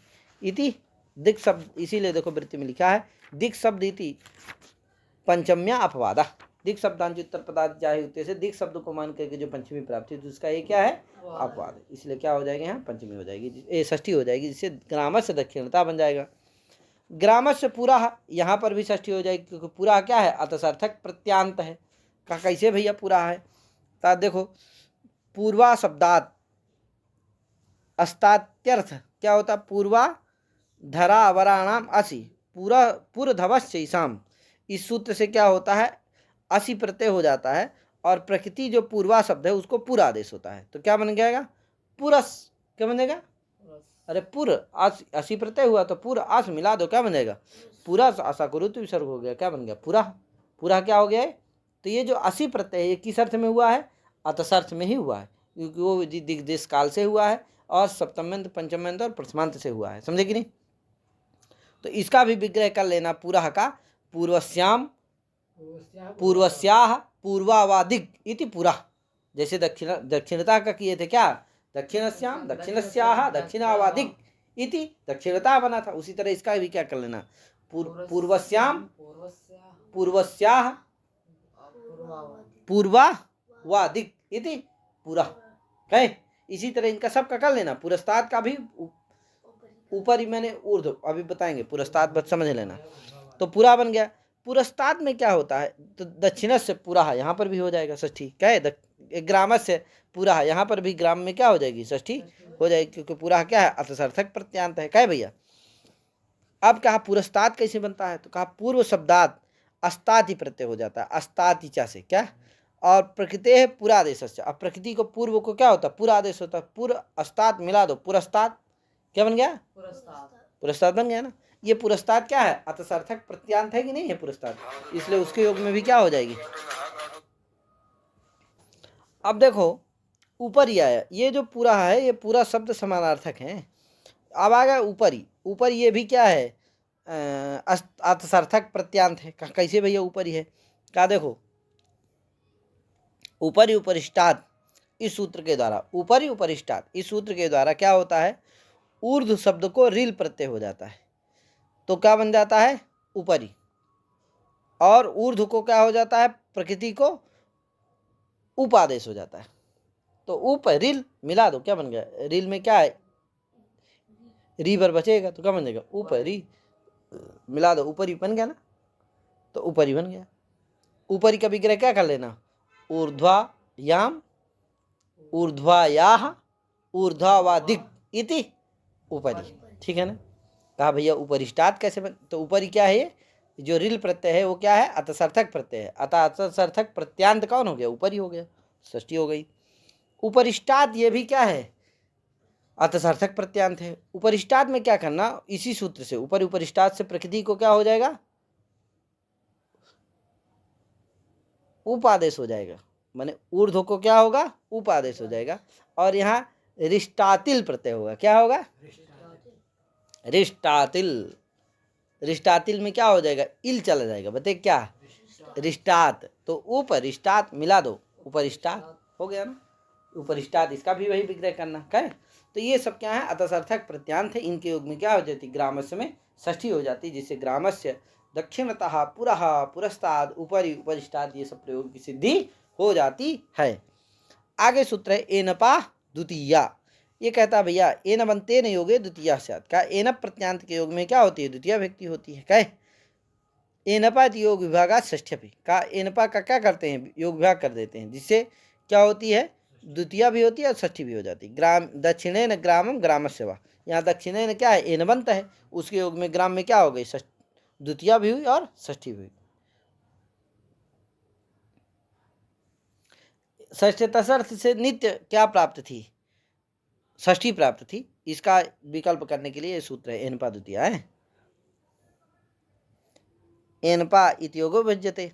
इति दिक् शब्द, इसीलिए देखो वृत्ति में लिखा है दिक् शब्द इति पंचम्या अपवादा। दिक् शब्दांत्युत्तर पदज्जाहि युक्ते से दिक् शब्द को मान करके जो पंचमी प्राप्त थी, तो उसका ये क्या है? अपवाद है। इसलिए क्या हो जाएगा? यहाँ पंचमी हो जाएगी, ये षष्ठी हो जाएगी, जिससे ग्रामस्य दक्षिणता बन जाएगा। ग्रामस्य पूरा, यहाँ पर भी षष्ठी हो जाएगी, क्योंकि पूरा क्या है? अतसर्थक प्रत्यांत है। का कैसे भैया पूरा है? तो देखो पूर्वा शब्दात अस्तात्यर्थ क्या होता? पूर्वा धरावराणाम असि पूरा पुरधवश्च ईसाम, इस सूत्र से क्या होता है? असि प्रत्यय हो जाता है, और प्रकृति जो पूर्वा शब्द है उसको पूरा आदेश होता है। तो क्या बन जाएगा? पुरस। क्या बनेगा? अरे पुर असि प्रत्यय हुआ तो पूरा आस मिला दो, क्या बन जाएगा? पूरा आशा करो तो विसर्ग हो गया, क्या बन गया? पूरा। पूरा क्या हो गया है? तो ये जो असि प्रत्यय ये किस अर्थ में हुआ है? अतसर्थ में ही हुआ है, क्योंकि वो दिग्देश काल से हुआ है और सप्तम्यंत पंचम्यंत और प्रथमांत से हुआ है। समझे कि नहीं? तो इसका भी विग्रह कर लेना। पूरा का पूर्वश्याम पूर्वस्याह पूर्वावादिक इति पुरा। जैसे दक्षिणता का किए थे क्या, दक्षिणस्याम दक्षिणस्याह दक्षिणावादिक इति दक्षिणता बना था, उसी तरह इसका भी क्या कर लेना, पूर्वस्याम पूर्वस्याह पूर्वावादिक इति पुरा है। इसी तरह इनका सबका कर लेना। पुरस्ताद का भी ऊपर ही मैंने ऊर्ध्व अभी बताएंगे, पुरस्ताद बस समझ लेना। तो पूरा बन गया। पुरस्ताद में क्या होता है, तो दक्षिणस से पूरा है, यहाँ पर भी हो जाएगा षष्ठी, क्या है, ग्रामस से पूरा है, यहाँ पर भी ग्राम में क्या हो जाएगी, षष्ठी हो जाएगी, क्योंकि पूरा क्या है, अर्थसार्थक प्रत्यांत है, क्या है भैया। अब कहा पुरस्ताद कैसे बनता है, तो कहा पूर्व शब्दात अस्ताति प्रत्यय हो जाता है, अस्तातिचा से क्या, और प्रकृति है पुरादेश से। अब प्रकृति को पूर्व को क्या होता है, पूरा आदेश होता है, पूर्व अस्ताद मिला दो, पुरस्ताद क्या बन गया, पुरस्ताद बन गया ना। ये पुरस्ताद क्या है, अर्थसार्थक प्रत्यांत है कि नहीं है पुरस्ताद, इसलिए उसके योग में भी क्या हो जाएगी। अब देखो ऊपर ही आया, ये जो पूरा है ये पूरा शब्द समानार्थक है। अब आ गया ऊपरी, ऊपर ये भी क्या है, अर्थसार्थक प्रत्यांत है। कैसे भैया ऊपर ही है, क्या देखो ऊपरी उपरिष्टात इस सूत्र के द्वारा, ऊपरी उपरिष्टात इस सूत्र के द्वारा क्या होता है, ऊर्ध्व शब्द को रील प्रत्यय हो जाता है, तो क्या बन जाता है ऊपरी, और ऊर्ध्व को क्या हो जाता है, प्रकृति को उपादेश हो जाता है। तो ऊपर रील मिला दो, क्या बन गया, रील में क्या है, री पर बचेगा तो क्या बन जाएगा, ऊपरी मिला दो, ऊपरी बन गया ना, तो ऊपरी बन गया। ऊपरी का विग्रह क्या कर लेना, ऊर्ध्वायाम ऊर्ध्वायाह ऊर्ध्वावादिक इति ऊपरी, ठीक है ना। कहा भैया उपरिष्टात कैसे बन, तो ऊपरी क्या है, जो रील प्रत्यय है वो क्या है, अतसार्थक प्रत्यय है, अतः अतसार्थक प्रत्यांत कौन हो गया, ऊपरी हो गया, षष्ठी हो गई। उपरिष्टात ये भी क्या है, अतसार्थक प्रत्यांत है। उपरिष्टात में क्या करना, इसी सूत्र से ऊपर उपरिष्टात से प्रकृति को क्या हो जाएगा, उपादेश हो जाएगा, माने ऊर्ध्व को क्या होगा, उपादेश हो जाएगा, और यहाँ रिष्टातिल प्रत्यय होगा, क्या होगा, रिष्टातिल। रिष्टातिल में क्या हो जाएगा, इल चला जाएगा, बताइए क्या, रिष्टात, तो उपरिष्टात मिला दो, उपरिष्टात हो गया ना, उपरिष्टात इसका भी वही विग्रह करना, क्या है। तो ये सब क्या है, अतसार्थक प्रत्यांत है, इनके योग में क्या हो जाती, ग्रामस्य में षष्ठी हो जाती, जिससे ग्रामस्य दक्षिणतः पुरः पुरस्ताद ऊपरी उपरिष्टाद ये सब प्रयोग की सिद्धि हो जाती है। आगे सूत्र है एनपा द्वितीया। ये कहता भैया एन बनते न योगे द्वितीया स्यात्, का एन प्रत्यांत के योग में क्या होती है, द्वितीय व्यक्ति होती है, क्या एनपा योग विभागा षष्ठ्यपि, का एनपा का क्या करते हैं, योग विभाग कर देते हैं, जिससे क्या होती है, द्वितीय भी होती है और षष्ठी भी हो जाती है। ग्राम दक्षिणेन ग्रामम ग्रामस्य वा, यहाँ दक्षिणेन क्या है, एनबंत है, उसके योग में ग्राम में क्या हो गई, द्वितीय भी हुई और षष्ठी भी हुई। षष्ठ तसर्थ से नित्य क्या प्राप्त थी, षष्ठी प्राप्त थी, इसका विकल्प करने के लिए ये सूत्र है एनपा द्वितीय है, एनपा इति योगो भज्यते।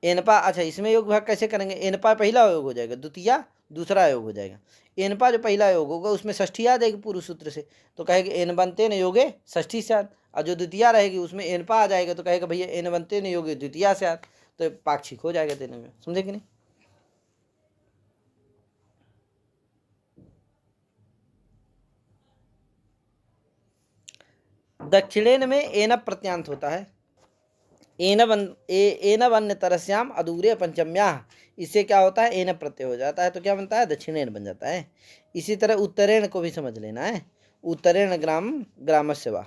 एनपा, अच्छा इसमें योग भाग कैसे करेंगे, एनपा पहला योग हो जाएगा, द्वितीय दूसरा योग हो जाएगा। एनपा जो पहला योग होगा उसमें षष्ठी आ जाएगी पूर्व सूत्र से, तो कहेगा एन बनते न योगे षष्ठी से, और जो द्वितीय रहेगी उसमें एनपा आ जाएगा, तो कहेगा भैया एन बनते न योगे द्वितीय से, तो पाक्षिक हो जाएगा देने में, समझे कि नहीं। दक्षिणेन में एन प्रत्यांत होता है, एन वन्य तरस्याम अधूरे पंचम्या, इससे क्या होता है, एन प्रत्यय हो जाता है, तो क्या बनता है, दक्षिणेन बन जाता है। इसी तरह उत्तरेण को भी समझ लेना है, उत्तरेण ग्राम ग्रामस्य वा,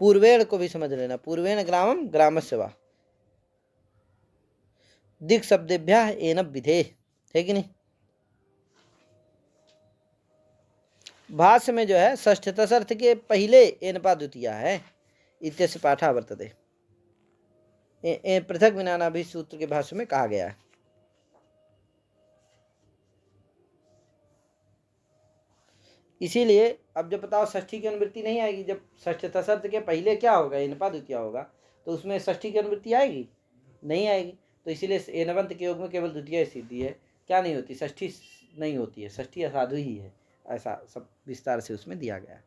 पूर्वेण को भी समझ लेना, पूर्वेण ग्रामम ग्रामस्य वा, दिक् शब्देभ्यः एन विधे, है कि नहीं। भाष्य में जो है षष्ठ तसर्थ के पहले एनपा द्वितीय है, इत्यस्य पाठा वर्तते, पृथक विनाना भी सूत्र के भाष्य में कहा गया है। इसीलिए अब जब बताओ षष्ठी की अनुवृत्ति नहीं आएगी, जब षष्ठ तसर्थ के पहले क्या होगा, एनपा द्वितीय होगा, तो उसमें षष्ठी की अनुवृत्ति आएगी, नहीं आएगी, तो इसीलिए एनवंत के योग में केवल द्वितीय सिद्धि है, क्या नहीं होती, षष्ठी नहीं होती है, षष्ठी असाधु ही है, ऐसा सब विस्तार से उसमें दिया गया है।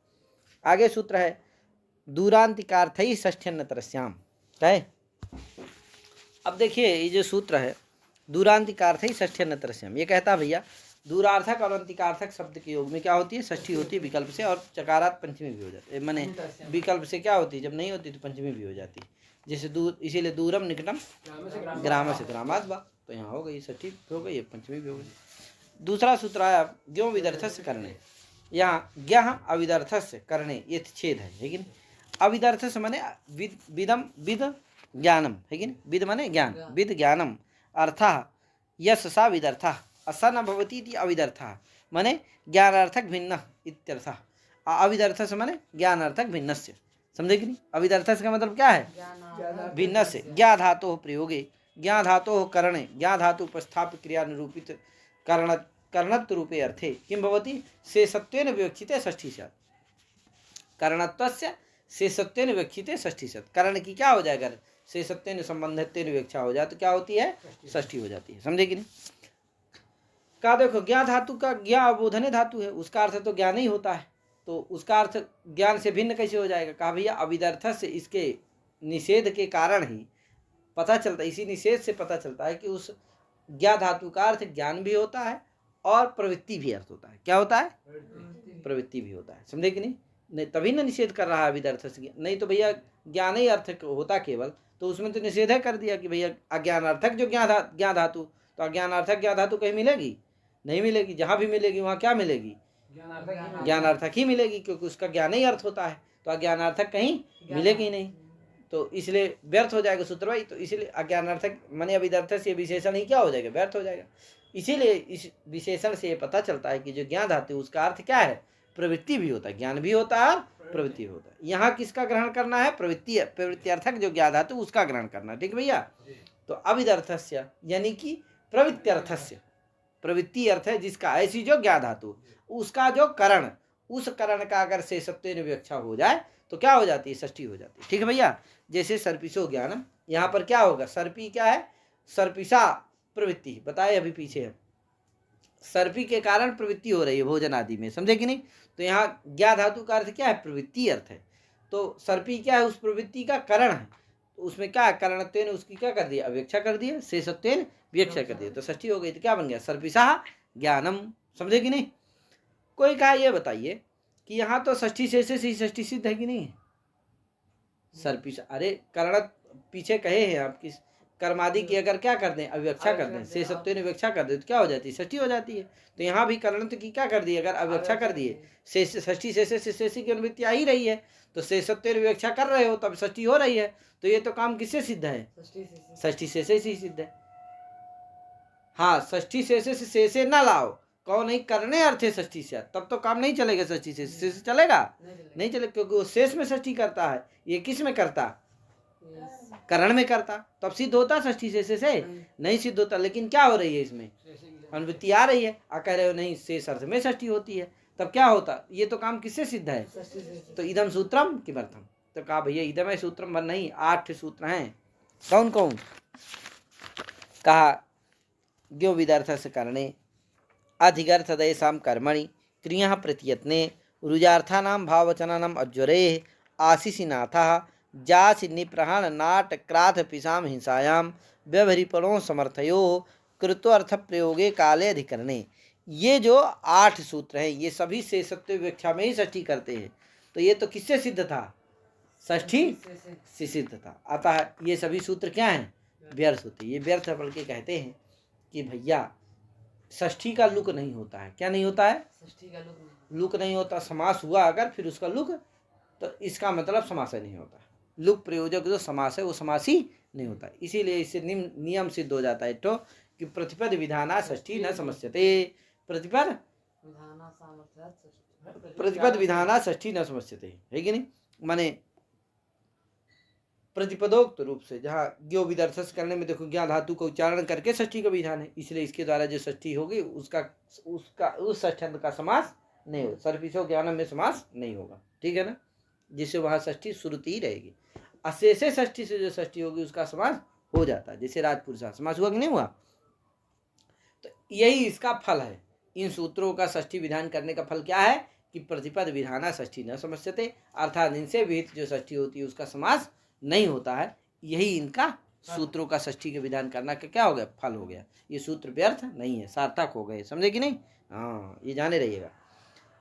आगे सूत्र है दूरांतिकार्थ ही षष्ठ्यन्नतरस्याम, क्या है, अब देखिए ये जो सूत्र है दूरांतिकार्थ ही षष्ठी अन्यतरस्याम, ये कहता भैया दूरार्थक और अंतिकार्थक शब्द के योग में क्या होती है, षष्ठी होती है विकल्प से, और चकारात पंचमी भी हो जाती है, माने विकल्प से क्या होती है, जब नहीं होती तो पंचमी भी हो जाती है। जैसे दूर, इसीलिए दूरम निकटम ग्राम से ग्रामाद बा, तो यहाँ हो गई षष्ठी हो गई, पंचमी भी हो गई। दूसरा सूत्र आया ज्ञो विदर्थस्य करणे, यहाँ ज्ञ अविदर्थस्य करणे, ये छेद है, लेकिन अविदर्थस्य माने विदम विद ज्ञानम है कि विद माने ज्ञान, विद ज्ञानम अर्थः यश सा विदर्थः असन भवती इति अविदर्थः माने ज्ञानार्थक भिन्न इत्यर्थः। अविदर्थस्य माने ज्ञानार्थक भिन्नस्य, समझे कि नहीं। अविदर्थस्य का मतलब क्या है, भिन्नस्य। ज्ञा धातोः प्रयोगे, ज्ञा धातोः करणे, ज्ञा धातु उपस्थाप्य क्रिया निरूपित करणत्व रूपे अर्थे किं भवति, शेषत्वेन विवक्षिते षष्ठी स्यात्। करणत्वस्य शेषत्वेन विवक्षिते षष्ठी स्यात्, करण की क्या हो जाएगा, शेषत्वेन संबंधित्वेन विवक्षा हो जाए तो क्या होती है, षष्ठी हो जाती है, समझे कि नहीं। का देखो ज्ञा धातु का ज्ञा अबोधने धातु है, उसका अर्थ तो ज्ञान ही होता है, तो उसका अर्थ ज्ञान से भिन्न कैसे हो जाएगा। कहा भैया अविदर्थ से, इसके निषेध के कारण ही पता चलता है, इसी निषेध से पता चलता है कि उस ज्ञा धातु का अर्थ ज्ञान भी होता है और प्रवृत्ति भी अर्थ होता है। क्या होता है, प्रवृत्ति भी होता है, समझे कि नहीं। तभी ना निषेध कर रहा है अविदर्थ से, नहीं तो भैया ज्ञान ही अर्थ होता केवल, तो उसमें तो निषेध है कर दिया कि भैया अज्ञानार्थक जो ज्ञा धातु, तो अज्ञानार्थक ज्ञा धातु कहीं मिलेगी, नहीं मिलेगी, जहाँ भी मिलेगी वहाँ क्या मिलेगी, ज्ञानार्थक ही मिलेगी, क्योंकि उसका ज्ञान ही अर्थ होता है, तो अज्ञानार्थक कहीं मिलेगी नहीं, तो इसलिए व्यर्थ हो जाएगा सूत्र भाई। तो इसलिए अज्ञानार्थक माने अविदर्थ से विशेषण ही क्या हो जाएगा, व्यर्थ हो जाएगा। इसीलिए इस विशेषण से ये पता चलता है कि जो ज्ञान धातु उसका अर्थ क्या है, प्रवृत्ति भी होता है, ज्ञान भी होता है, प्रवृत्ति भी होता है। यहाँ किसका ग्रहण करना है, प्रवृत्त्यर्थक जो ज्ञान धातु उसका ग्रहण करना, ठीक भैया। तो अविदर्थस्य यानी कि प्रवृत्त्यर्थस्य, प्रवृत्ति अर्थ है जिसका, ऐसी जो ज्ञान धातु उसका जो करण, उस करण का अगर शेषत्वेन विवक्षा हो जाए तो क्या हो जाती है, षष्ठी हो जाती है, ठीक है भैया। जैसे सर्पिशो ज्ञानम, यहाँ पर क्या होगा, सर्पी क्या है, सर्पिशा प्रवृत्ति बताए अभी पीछे है, सर्पी के कारण प्रवृत्ति हो रही है भोजन आदि में, समझे कि नहीं। तो यहाँ ज्ञा धातु का अर्थ क्या है, प्रवृत्ति अर्थ है, तो सर्पी क्या है, उस प्रवृत्ति का करण है, तो उसमें क्या है, करणत्वेन उसकी क्या कर दिया, अवेक्षा कर दिया, शेषत्वेन विवक्षा कर दिया, तो षष्ठी हो गई। तो क्या बन गया, सर्पिशा ज्ञानम, समझे कि नहीं। कोई कहा ये बताइए कि यहाँ तो षष्ठी शेष से षष्ठी सिद्ध है कि नहीं है, सर्पिशा, अरे करण पीछे कहे हैं आप, किस कर्मादि की अगर क्या कर दें, अविवक्षा कर दें, शेषत्वेन विवक्षा कर दें तो क्या हो जाती है, षष्ठी हो जाती है। तो यहाँ भी करणत्व की क्या कर दी, अगर अविवक्षा कर दिए, षष्ठी शेष की अनुवृत्ति आ ही रही है, तो शेषत्वेन विवक्षा कर रहे हो तब षष्ठी हो रही है, तो ये तो काम किससे सिद्ध है, षष्ठी शेष से ही सिद्ध है। हाँ, षष्ठी शेष से शेषे न लाओ, कहो नहीं करने अर्थ है षष्ठी से, तब तो काम नहीं चलेगा, षष्ठी से चलेगा नहीं चलेगा, क्योंकि वो शेष में षष्ठी करता है, ये किस में करता, करण में करता, तब सिद्ध होता षष्ठी से नहीं सिद्ध होता। लेकिन क्या हो रही है, इसमें अनुवृत्ति आ रही है, आ कह रहे हो नहीं शेष अर्थ में षष्ठी होती है, तब क्या होता, ये तो काम किससे सिद्ध है, तो इदम सूत्रम किमर्थम। तो कहा भैया इदम सूत्रम पर नहीं, 8 सूत्र हैं, कौन कौन, कहा ज्ञो विदर्थस्य करणे अधिगर्थदेशां कर्मणि क्रिया प्रतीयत्ने रुजार्थानां भाववचनानाम् अज्वरेः आशिषिनाथः जासि निप्रहण नाट क्राथ पिशाम हिंसायां व्यवहरिपणों समर्थयो कृत्वर्थ प्रयोगे काले अधिकरणे। ये जो 8 सूत्र हैं ये सभी शेषत्व विवक्षा में ही षष्ठी करते हैं, तो ये तो किससे सिद्ध था, षष्ठी से सिद्ध था। अतः ये सभी सूत्र क्या हैं, व्यर्थ होते, ये व्यर्थ बल्कि कहते हैं कि भैया षष्ठी का लुक नहीं होता है, क्या नहीं होता है, षष्ठी का लुक नहीं होता, समास हुआ अगर फिर उसका लुक, तो इसका मतलब समास नहीं होता, लुक प्रयोजक जो समास है वो समासी नहीं होता। इसीलिए इससे नियम सिद्ध हो जाता है तो कि प्रतिपद विधाना षष्ठी न समस्यते, प्रतिपद विधाना षष्ठी न समस्यते, है कि नहीं। माने प्रतिपदोक्त रूप से, जहाँ ज्ञो विदर्थस करने में देखो ज्ञा धातु का उच्चारण करके षष्ठी का विधान है, इसलिए इसके द्वारा जो षष्ठी होगी उसका उस षष्ठ्यंत का समास नहीं होगा, सर्पिशो ज्ञानम में समास नहीं होगा, ठीक है ना, जिससे वहाँ षष्ठी श्रुति ही रहेगी। अशेषे षष्ठी से जो षष्ठी होगी उसका समास हो जाता है, जैसे राजपुरुषा समास हुआ कि नहीं हुआ। तो यही इसका फल है, इन सूत्रों का षष्ठी विधान करने का फल क्या है कि प्रतिपद विधाना षष्ठी न समस्यते, अर्थात इनसे विहित जो षष्ठी होती है उसका समास नहीं होता है, यही इनका सूत्रों का षष्ठी के विधान करना का क्या हो गया, फल हो गया। ये सूत्र व्यर्थ नहीं है, सार्थक हो गए, समझे कि नहीं। हाँ, ये जाने रहिएगा।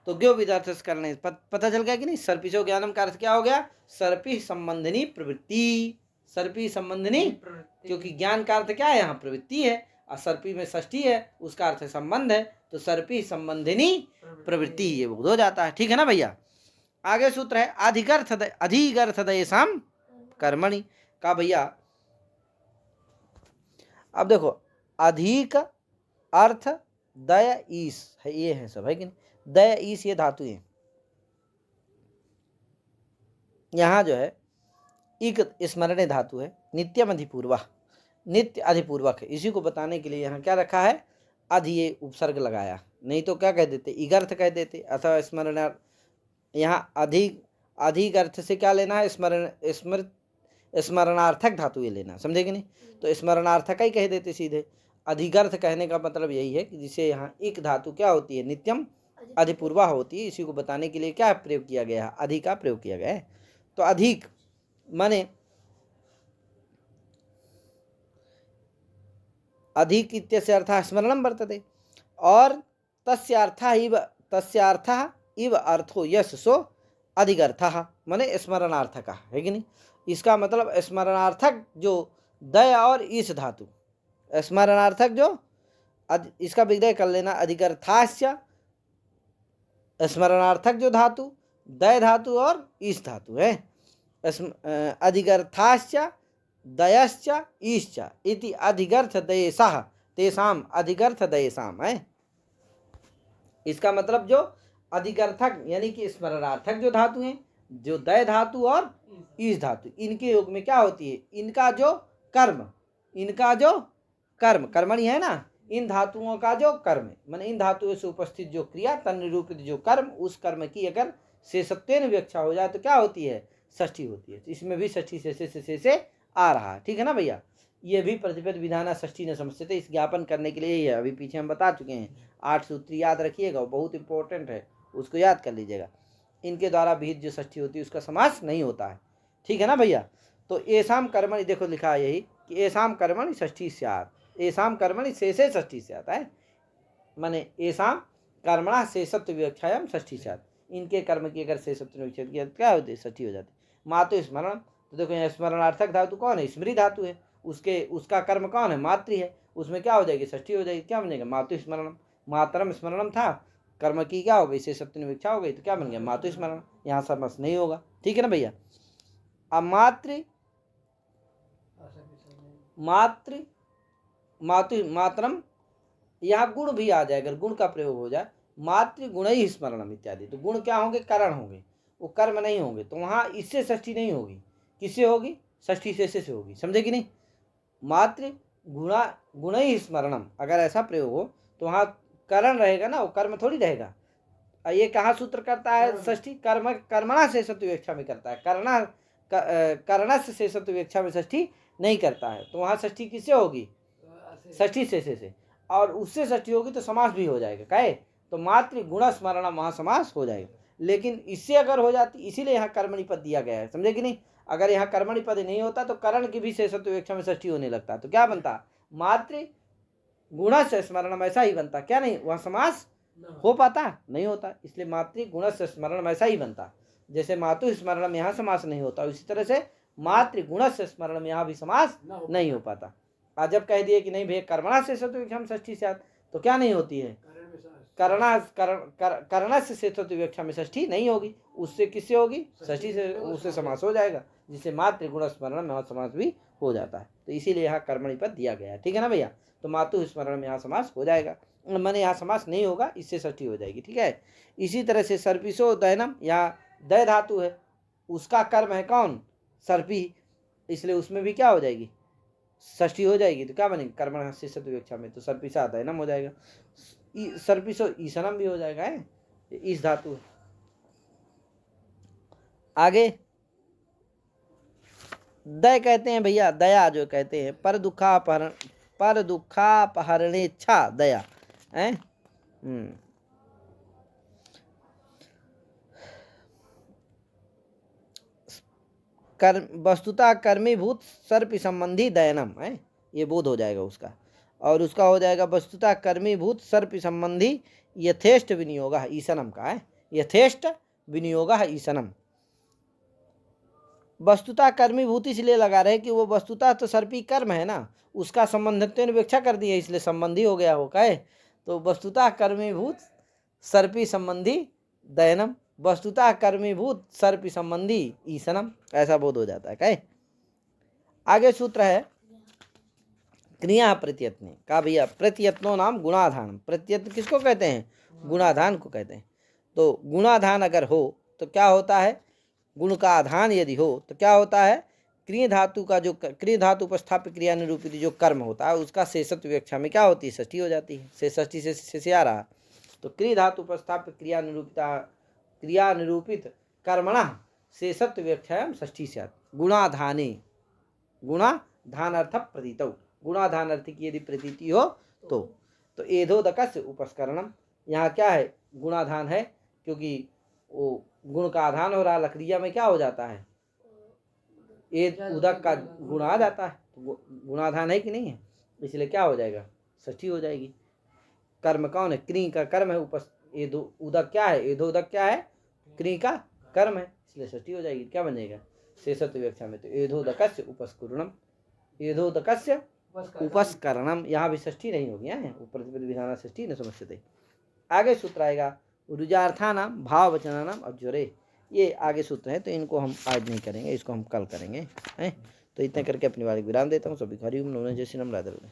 तो ज्ञो विदार्थ करने पता चल गया कि नहीं। सर्पिशो ज्ञानम का अर्थ क्या हो गया, सर्पी संबंधनी प्रवृत्ति। सर्पी संबंधनी, क्योंकि ज्ञान का अर्थ क्या है यहाँ, प्रवृत्ति है, और सर्पी में षष्ठी है, उसका अर्थ संबंध है, तो सर्पी संबंधिनी प्रवृत्ति, ये बोध हो जाता है। ठीक है ना भैया। आगे सूत्र है अधिगर्थदयसाम कर्मणि का भैया। अब देखो, अधिक अर्थ दय ईस है, ये है सब है कि नहीं। दय ईस ये धातु है। यहाँ जो है इक स्मरणे धातु है, नित्यम अधिपूर्वा, नित्य अधिपूर्वक है। इसी को बताने के लिए यहाँ क्या रखा है, अधि ये उपसर्ग लगाया, नहीं तो क्या कह देते, इगर्थ कह देते, अथवा स्मरण। यहाँ अधिक, अधिक अर्थ से क्या लेना है, स्मरण, स्मरणार्थक धातु ये लेना, समझे कि नहीं। तो स्मरणार्थक ही कह देते सीधे। अधिगर्थ कहने का मतलब यही है कि जिसे यहाँ एक धातु क्या होती है, नित्यम अधिपूर्वा होती है। इसी को बताने के लिए क्या प्रयोग किया गया है, अधि का प्रयोग किया गया है। तो अधिक माने अधिक इत्यस्य अर्थः स्मरणं वर्तते, और तस्यार्थः इव अर्थो यश सो अधिगर्थः, माने स्मरणार्थक है कि नहीं। इसका मतलब स्मरणार्थक जो दय और ईश धातु, स्मरणार्थक जो इसका विग्रह कर लेना, अधिगर्थास्य स्मरणार्थक जो धातु दय धातु और ईश धातु है। अधिगर्थास्य दयश्च ईश्च इति अधिगर्थ दयेशः तेषाम अधिगर्थ दयेषाम है। इसका मतलब जो अधिगर्थक यानी कि स्मरणार्थक जो धातु हैं, जो दय धातु और ईश धातु, इनके योग में क्या होती है, इनका जो कर्म, इनका जो कर्म, कर्मणि है ना, इन धातुओं का जो कर्म, माने इन धातुओं से उपस्थित जो क्रिया, तन्निरूपित जो कर्म, उस कर्म की अगर शेषत्वेन व्याख्या हो जाए तो क्या होती है, षष्ठी होती है। इसमें भी षष्ठी से आ रहा है। ठीक है ना भैया। ये भी प्रतिपद विधाना षष्ठी न समझते, इस ज्ञापन करने के लिए ही है। अभी पीछे हम बता चुके हैं, 8 सूत्र याद रखिएगा, बहुत इंपॉर्टेंट है, उसको याद कर लीजिएगा। इनके द्वारा विहित जो षष्ठी होती है उसका समास नहीं होता है। ठीक है ना भैया। तो एसाम कर्मणि, देखो लिखा है यही कि एसाम कर्मणि षष्ठी स्यात्, एसाम कर्मणि शेषे षष्ठी स्यात् है, माने एसाम कर्मणा शेषत्व विवक्षायाम षष्ठी स्यात्, इनके कर्म की अगर शेषत्व विवक्षा किया क्या होती है, षष्ठी हो जाती। मातु स्मरण, तो देखो यहाँ स्मरणार्थक धातु कौन है, स्मृति धातु है, उसका कर्म कौन है, मातृ है, उसमें क्या हो जाएगी, षष्ठी हो जाएगी। क्या बनेगा, मातु स्मरणम, मातरम स्मरणम था, कर्म की क्या हो गई, शेषत्व विवक्षा हो गई, तो क्या बन गया, मातु स्मरण। यहाँ समझ नहीं होगा। ठीक है ना भैया। अब मातरम, यहाँ गुण भी आ जाए, अगर गुण का प्रयोग हो जाए, मातृ गुण ही स्मरणम इत्यादि, तो गुण क्या होंगे, कारण होंगे, वो कर्म नहीं होंगे, तो वहाँ इससे षष्ठी नहीं होगी, किससे होगी, षष्ठी से होगी, समझे कि नहीं। मातृ गुण ही स्मरणम, अगर ऐसा प्रयोग हो तो वहाँ करण रहेगा ना, वो कर्म थोड़ी रहेगा। ये कहाँ सूत्र करता है षष्ठी, कर्म कर्मणा शेषत्व विवक्षा में करता है, करणस्य शेषत्व विवक्षा में षष्ठी नहीं करता है। तो वहाँ षष्ठी किससे होगी, षष्ठी से, और उससे षष्ठी होगी तो समास भी हो जाएगा, काहे, तो मातृ गुण स्मरण वहाँ समास हो जाएगा। लेकिन इससे अगर हो जाती, इसीलिए यहाँ कर्मणि पद दिया गया है, समझे कि नहीं। अगर यहाँ कर्मणि पद नहीं होता तो करण की भी शेषत्व विवक्षा में षष्ठी होने लगता, तो क्या बनता, मातृ गुण से स्मरण ऐसा ही बनता, क्या नहीं, वहाँ समास हो पाता, नहीं होता। इसलिए मातृ गुण से स्मरण ऐसा ही बनता, जैसे मातु स्मरण में यहाँ समास नहीं होता, इसी तरह से मातृ गुण से स्मरण में यहाँ भी समास नहीं हो पाता। आज जब कह दिए कि नहीं भैया कर्मणा शेषत्व विवक्षा षष्ठी से, तो क्या नहीं होती है, करण से शेषत्व विवक्षा में षष्ठी नहीं होगी, उससे किससे होगी, षष्ठी से, उससे समास हो जाएगा, जिससे मातृ गुण स्मरण में समास भी हो जाता है। तो इसीलिए यहाँ कर्मणि पद दिया गया है। ठीक है ना भैया। तो मातु स्मरण में यहाँ समास हो जाएगा, मैंने यहाँ समास नहीं होगा, इससे षष्ठी हो जाएगी। ठीक है। इसी तरह से सर्पिशो दयनम, यहाँ दय धातु है, उसका कर्म है कौन, सर्पी, इसलिए उसमें भी क्या हो जाएगी, षष्ठी हो जाएगी। तो क्या बनेगी, कर्मण शेषत्व विवक्षा में, तो सर्पिशा दयनम हो जाएगा, सर्पिशो ईशनम भी हो जाएगा, है इस धातु है। आगे दय कहते हैं भैया, दया जो कहते हैं, पर दुखापहरणेच्छा दया है। वस्तुतः कर्मीभूत सर्प संबंधी दयनम है, ये बोध हो जाएगा उसका। और उसका हो जाएगा वस्तुतः कर्मीभूत सर्प संबंधी यथेष्ट विनियोग ईसनम का है, यथेष्ट विनियोग ईसनम। वस्तुतः कर्मीभूत इसलिए लगा रहे कि वो वस्तुतः तो सर्पी कर्म है ना, उसका संबंधित्व ने व्याख्या कर दी है, इसलिए संबंधी हो गया हो कहे। तो वस्तुतः कर्मीभूत सर्पी संबंधी दयनम, वस्तुतः कर्मीभूत सर्पी संबंधी ईसनम, ऐसा बोध हो जाता है कहे। आगे सूत्र है क्रिया प्रत्यत्न का भैया, प्रत्यत्नो नाम गुणाधान। प्रत्यत्न किसको कहते हैं? गुणाधान को कहते हैं। तो गुणाधान अगर हो तो क्या होता है? गुण का आधान यदि हो तो क्या होता है? क्रिय धातु का जो क्रिय धातु उपस्थाप्य क्रिया निरूपित जो कर्म होता है उसका शेषत्व व्याख्या में क्या होती है? षष्ठी हो जाती है। से षष्ठी से आ रहा। तो क्रिय धातु उपस्थाप्य क्रिया निरूपित कर्मणः शेषत्व व्याख्या षष्ठी से गुणाधाने, गुणाधान अर्थ प्रतीतौ, गुणाधान अर्थ की यदि प्रतीति हो तो एधोदकस्य उपस्करणम। यहाँ क्या है? गुणाधान है, क्योंकि वो गुण का आधान हो रहा। लकड़िया में क्या हो जाता है? एद उदक का गुण आ जाता है, तो गुणाधान है कि नहीं है, इसलिए क्या हो जाएगा? षष्ठी हो जाएगी। कर्म कौन है? क्री का कर्म है। उदक क्या है? एधोदक क्या है? क्री का कर्म है, इसलिए षष्ठी हो जाएगी। क्या बन जाएगा? शेषत्व व्याख्या में तो एधोदकस्य उपस्कुरणम, एधोदकस्य उपस्करणम। यहाँ भी षष्ठी नहीं होगी है, प्रतिपद विधान षष्ठी न समझते। आगे सूत्र आएगा रुजार्थानाम भाववचनानाम अज्वरे। ये आगे सूत्र है तो इनको हम आज नहीं करेंगे, इसको हम कल करेंगे हैं। तो इतना करके अपनी बारी विराम देता हूँ। सभी हरि ओम नमः जय श्री राम राधे राधे।